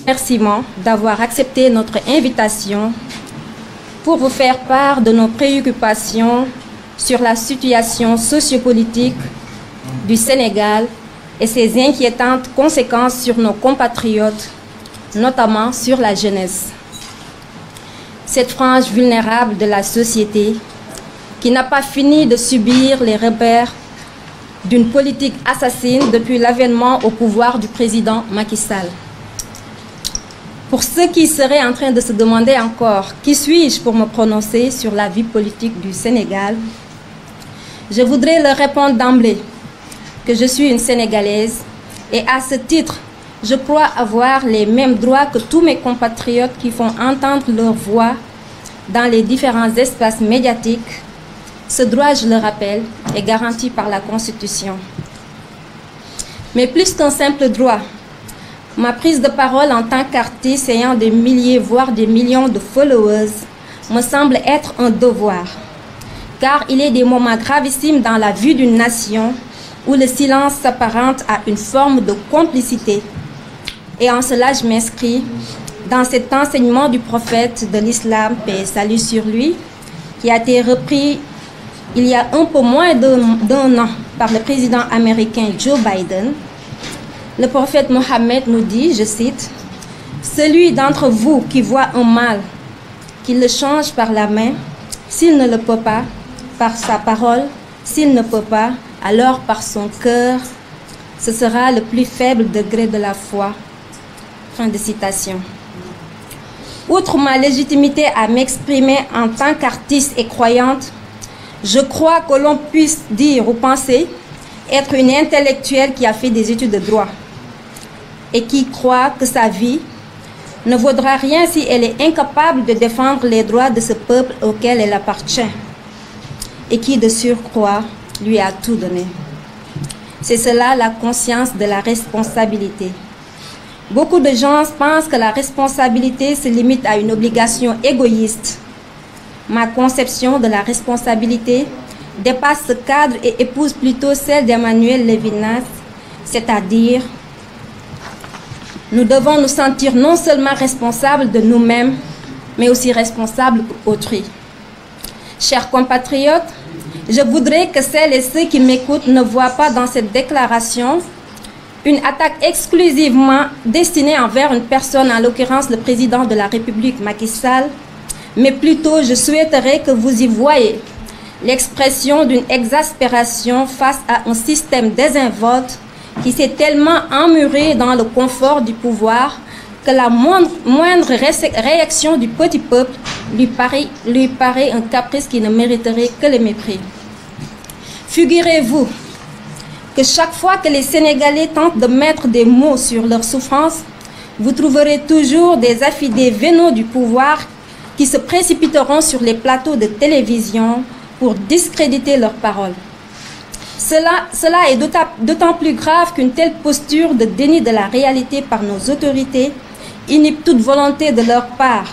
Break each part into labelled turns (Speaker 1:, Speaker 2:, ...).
Speaker 1: Remerciements d'avoir accepté notre invitation pour vous faire part de nos préoccupations sur la situation sociopolitique du Sénégal et ses inquiétantes conséquences sur nos compatriotes, notamment sur la jeunesse. Cette frange vulnérable de la société qui n'a pas fini de subir les revers d'une politique assassine depuis l'avènement au pouvoir du président Macky Sall. Pour ceux qui seraient en train de se demander encore qui suis-je pour me prononcer sur la vie politique du Sénégal, je voudrais leur répondre d'emblée que je suis une Sénégalaise et à ce titre, je crois avoir les mêmes droits que tous mes compatriotes qui font entendre leur voix dans les différents espaces médiatiques. Ce droit, je le rappelle, est garanti par la Constitution. Mais plus qu'un simple droit, ma prise de parole en tant qu'artiste ayant des milliers, voire des millions de followers, me semble être un devoir. Car il est des moments gravissimes dans la vie d'une nation où le silence s'apparente à une forme de complicité. Et en cela, je m'inscris dans cet enseignement du prophète de l'islam, paix et salut sur lui, qui a été repris il y a un peu moins d'un an par le président américain Joe Biden. Le prophète Mohammed nous dit, je cite, « Celui d'entre vous qui voit un mal, qu'il le change par la main, s'il ne le peut pas, par sa parole, s'il ne peut pas, alors par son cœur, ce sera le plus faible degré de la foi. » Fin de citation. Outre ma légitimité à m'exprimer en tant qu'artiste et croyante, je crois que l'on puisse dire ou penser être une intellectuelle qui a fait des études de droit et qui croit que sa vie ne vaudra rien si elle est incapable de défendre les droits de ce peuple auquel elle appartient et qui, de surcroît, lui a tout donné. C'est cela la conscience de la responsabilité. Beaucoup de gens pensent que la responsabilité se limite à une obligation égoïste. Ma conception de la responsabilité dépasse ce cadre et épouse plutôt celle d'Emmanuel Levinas, c'est-à-dire nous devons nous sentir non seulement responsables de nous-mêmes, mais aussi responsables pour autrui. Chers compatriotes, je voudrais que celles et ceux qui m'écoutent ne voient pas dans cette déclaration une attaque exclusivement destinée envers une personne, en l'occurrence le président de la République, Macky Sall, mais plutôt je souhaiterais que vous y voyez l'expression d'une exaspération face à un système désinvolte qui s'est tellement emmuré dans le confort du pouvoir que la moindre réaction du petit peuple lui paraît un caprice qui ne mériterait que le mépris. Figurez-vous que chaque fois que les Sénégalais tentent de mettre des mots sur leur souffrance, vous trouverez toujours des affidés vénaux du pouvoir qui se précipiteront sur les plateaux de télévision pour discréditer leurs paroles. Cela est d'autant plus grave qu'une telle posture de déni de la réalité par nos autorités inhibe toute volonté de leur part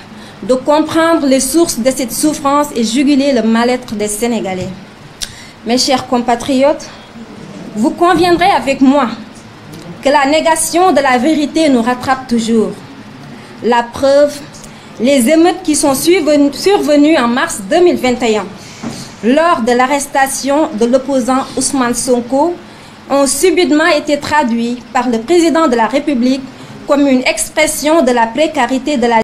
Speaker 1: de comprendre les sources de cette souffrance et juguler le mal-être des Sénégalais. Mes chers compatriotes, vous conviendrez avec moi que la négation de la vérité nous rattrape toujours. La preuve, les émeutes qui sont survenues en mars 2021 lors de l'arrestation de l'opposant Ousmane Sonko ont subitement été traduites par le président de la République comme une expression de la précarité de la